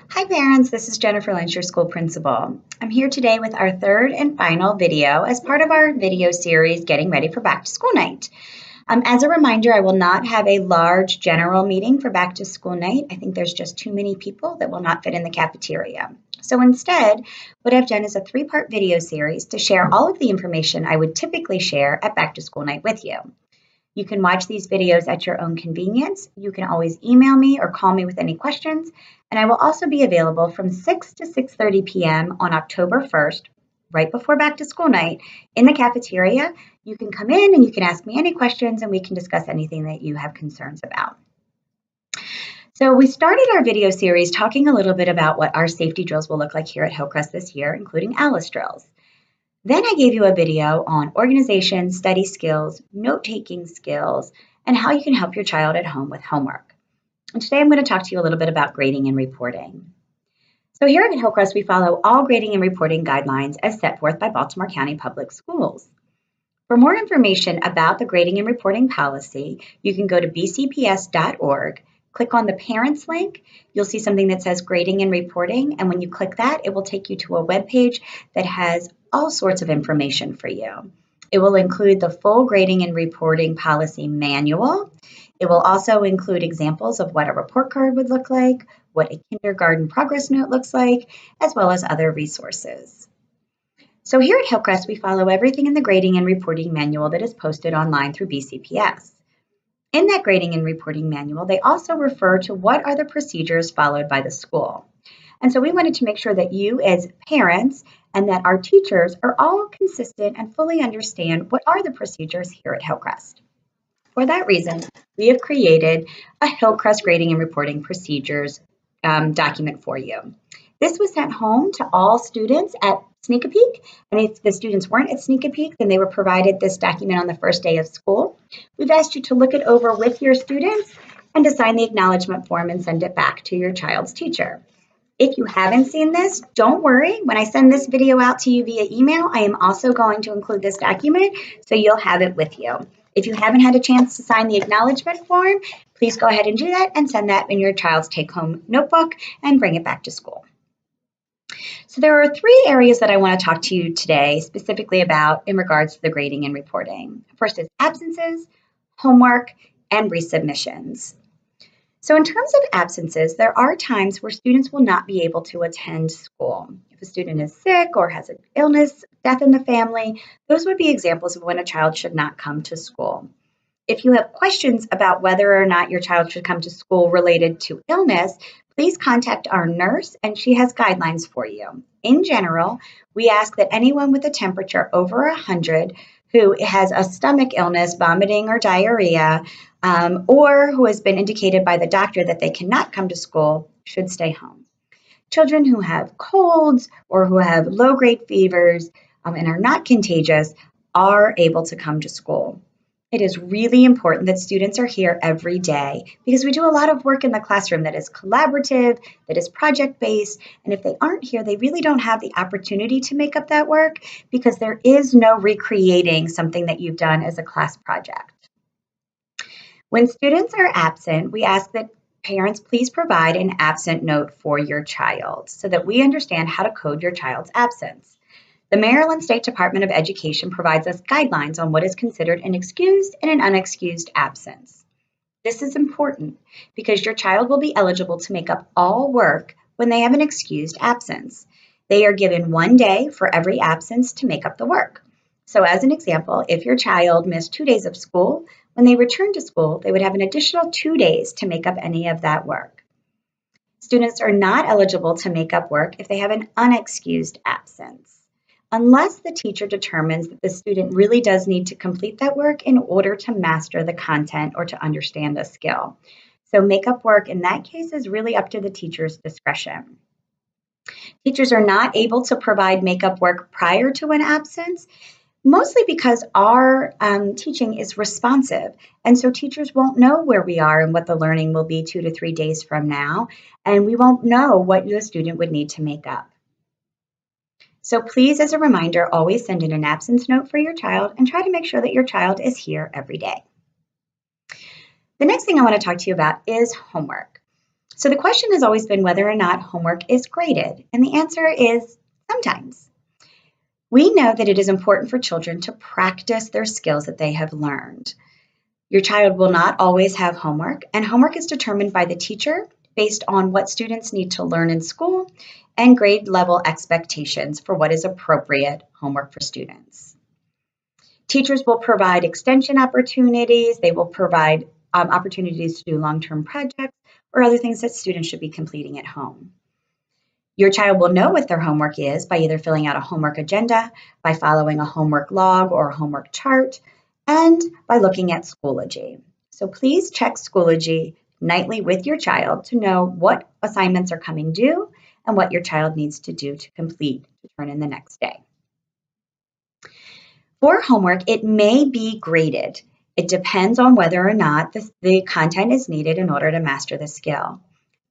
Hi parents, this is Jennifer Lynch, your school principal. I'm here today with our third and final video as part of our video series Getting Ready for Back to School Night. As a reminder, I will not have a large general meeting for Back to School Night. I think there's just too many people that will not fit in the cafeteria. So instead, what I've done is a three-part video series to share all of the information I would typically share at Back to School Night with you. You can watch these videos at your own convenience. You can always email me or call me with any questions. And I will also be available from 6 to 6:30 p.m. on October 1st, right before back to school night, in the cafeteria. You can come in and you can ask me any questions and we can discuss anything that you have concerns about. So we started our video series talking a little bit about what our safety drills will look like here at Hillcrest this year, including ALICE drills. Then I gave you a video on organization, study skills, note-taking skills, and how you can help your child at home with homework. And today I'm going to talk to you a little bit about grading and reporting. So here at Hillcrest, we follow all grading and reporting guidelines as set forth by Baltimore County Public Schools. For more information about the grading and reporting policy, you can go to bcps.org, click on the parents link. You'll see something that says grading and reporting, and when you click that, it will take you to a web page that has all sorts of information for you. It will include the full grading and reporting policy manual. It will also include examples of what a report card would look like, what a kindergarten progress note looks like, as well as other resources. So here at Hillcrest, we follow everything in the grading and reporting manual that is posted online through BCPS. In that grading and reporting manual, they also refer to what are the procedures followed by the school. And so we wanted to make sure that you as parents and that our teachers are all consistent and fully understand what are the procedures here at Hillcrest. For that reason, we have created a Hillcrest grading and reporting procedures document for you. This was sent home to all students at Sneak a Peek, and if the students weren't at Sneak a Peek, then they were provided this document on the first day of school. We've asked you to look it over with your students and to sign the acknowledgement form and send it back to your child's teacher. If you haven't seen this, don't worry. When I send this video out to you via email, I am also going to include this document so you'll have it with you. If you haven't had a chance to sign the acknowledgement form, please go ahead and do that and send that in your child's take-home notebook and bring it back to school. So there are three areas that I want to talk to you today specifically about in regards to the grading and reporting. First is absences, homework, and resubmissions. So in terms of absences, there are times where students will not be able to attend school. If a student is sick or has an illness, death in the family, those would be examples of when a child should not come to school. If you have questions about whether or not your child should come to school related to illness, please contact our nurse and she has guidelines for you. In general, we ask that anyone with a temperature over 100 who has a stomach illness, vomiting or diarrhea, or who has been indicated by the doctor that they cannot come to school should stay home. Children who have colds or who have low-grade fevers and are not contagious are able to come to school. It is really important that students are here every day because we do a lot of work in the classroom that is collaborative, that is project-based, and if they aren't here, they really don't have the opportunity to make up that work because there is no recreating something that you've done as a class project. When students are absent, we ask that parents please provide an absent note for your child so that we understand how to code your child's absence. The Maryland State Department of Education provides us guidelines on what is considered an excused and an unexcused absence. This is important because your child will be eligible to make up all work when they have an excused absence. They are given 1 day for every absence to make up the work. So as an example, if your child missed 2 days of school, when they return to school, they would have an additional 2 days to make up any of that work. Students are not eligible to make up work if they have an unexcused absence, unless the teacher determines that the student really does need to complete that work in order to master the content or to understand a skill. So make-up work in that case is really up to the teacher's discretion. Teachers are not able to provide make-up work prior to an absence, mostly because our teaching is responsive. And so teachers won't know where we are and what the learning will be 2 to 3 days from now, and we won't know what the student would need to make up. So please, as a reminder, always send in an absence note for your child and try to make sure that your child is here every day. The next thing I want to talk to you about is homework. So the question has always been whether or not homework is graded, and the answer is sometimes. We know that it is important for children to practice their skills that they have learned. Your child will not always have homework, and homework is determined by the teacher based on what students need to learn in school and grade level expectations for what is appropriate homework for students. Teachers will provide extension opportunities. They will provide opportunities to do long-term projects or other things that students should be completing at home. Your child will know what their homework is by either filling out a homework agenda, by following a homework log or a homework chart, and by looking at Schoology. So please check Schoology nightly with your child to know what assignments are coming due and what your child needs to do to complete to turn in the next day. For homework, it may be graded. It depends on whether or not the content is needed in order to master the skill.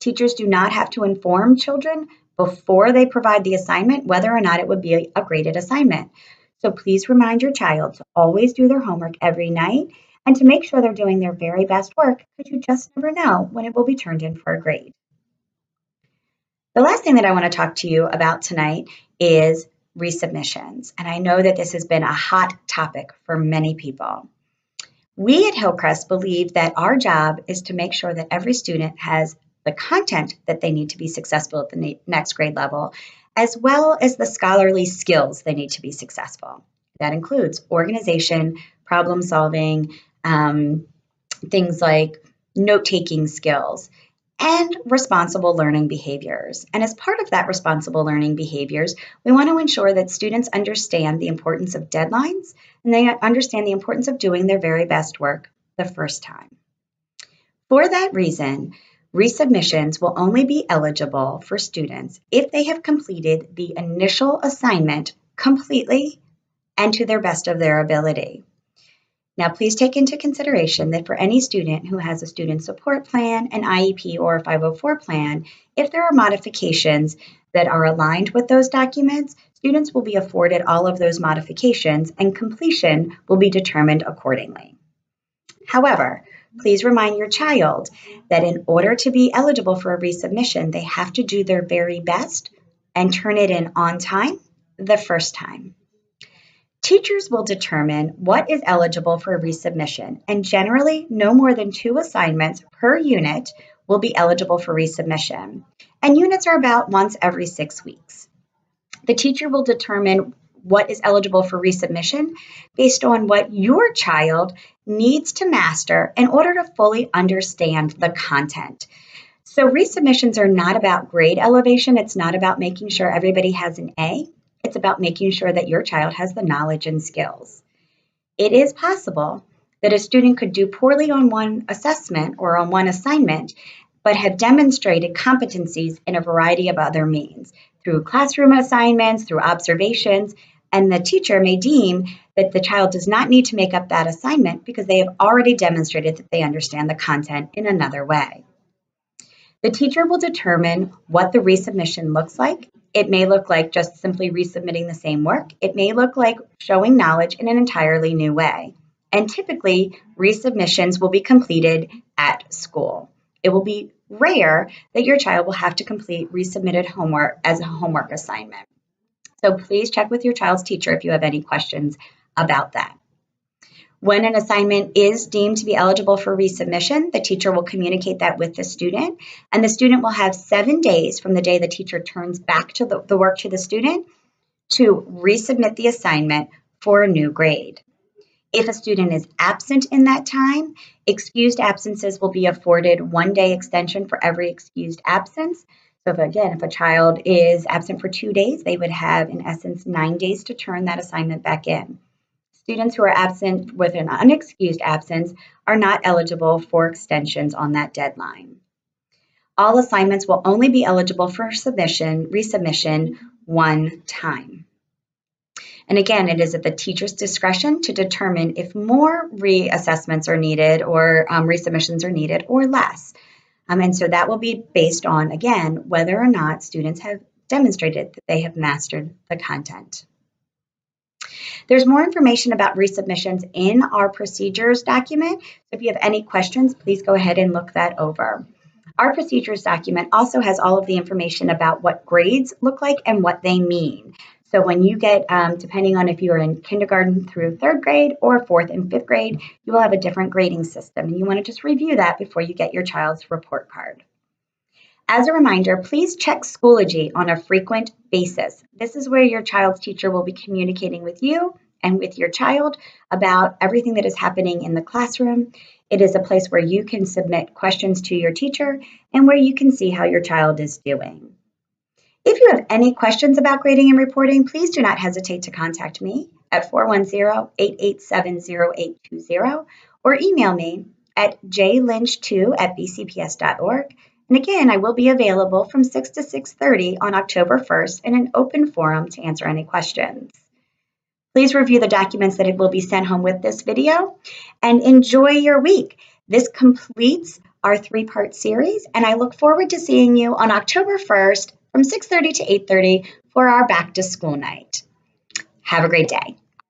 Teachers do not have to inform children before they provide the assignment whether or not it would be a graded assignment. So please remind your child to always do their homework every night and to make sure they're doing their very best work, because you just never know when it will be turned in for a grade. The last thing that I want to talk to you about tonight is resubmissions. And I know that this has been a hot topic for many people. We at Hillcrest believe that our job is to make sure that every student has the content that they need to be successful at the next grade level, as well as the scholarly skills they need to be successful. That includes organization, problem solving, things like note-taking skills, and responsible learning behaviors. And as part of that responsible learning behaviors, we want to ensure that students understand the importance of deadlines and they understand the importance of doing their very best work the first time. For that reason, resubmissions will only be eligible for students if they have completed the initial assignment completely and to their best of their ability. Now, please take into consideration that for any student who has a student support plan, an IEP, or a 504 plan, if there are modifications that are aligned with those documents, students will be afforded all of those modifications and completion will be determined accordingly. However, please remind your child that in order to be eligible for a resubmission, they have to do their very best and turn it in on time the first time. Teachers will determine what is eligible for a resubmission, and generally no more than 2 assignments per unit will be eligible for resubmission. And units are about once every 6 weeks. The teacher will determine what is eligible for resubmission based on what your child needs to master in order to fully understand the content. So resubmissions are not about grade elevation. It's not about making sure everybody has an A. It's about making sure that your child has the knowledge and skills. It is possible that a student could do poorly on one assessment or on one assignment, but have demonstrated competencies in a variety of other means, through classroom assignments, through observations, and the teacher may deem that the child does not need to make up that assignment because they have already demonstrated that they understand the content in another way. The teacher will determine what the resubmission looks like. It may look like just simply resubmitting the same work. It may look like showing knowledge in an entirely new way. And typically, resubmissions will be completed at school. It will be rare that your child will have to complete resubmitted homework as a homework assignment. So please check with your child's teacher if you have any questions about that. When an assignment is deemed to be eligible for resubmission, the teacher will communicate that with the student, and the student will have 7 days from the day the teacher turns back to the work to the student to resubmit the assignment for a new grade. If a student is absent in that time, excused absences will be afforded 1 day extension for every excused absence. So if a child is absent for 2 days, they would have, in essence, 9 days to turn that assignment back in. Students who are absent with an unexcused absence are not eligible for extensions on that deadline. All assignments will only be eligible for resubmission one time. And again, it is at the teacher's discretion to determine if more reassessments are needed or resubmissions are needed or less. And so that will be based on, again, whether or not students have demonstrated that they have mastered the content. There's more information about resubmissions in our procedures document. So if you have any questions, please go ahead and look that over. Our procedures document also has all of the information about what grades look like and what they mean. So when you get, depending on if you're in kindergarten through third grade or fourth and fifth grade, you will have a different grading system. And you want to just review that before you get your child's report card. As a reminder, please check Schoology on a frequent basis. This is where your child's teacher will be communicating with you and with your child about everything that is happening in the classroom. It is a place where you can submit questions to your teacher and where you can see how your child is doing. If you have any questions about grading and reporting, please do not hesitate to contact me at 410-887-0820 or email me at jlynch2@bcps.org. And again, I will be available from 6 to 6:30 on October 1st in an open forum to answer any questions. Please review the documents that will be sent home with this video and enjoy your week. This completes our 3-part series, and I look forward to seeing you on October 1st from 6:30 to 8:30 for our back to school night. Have a great day.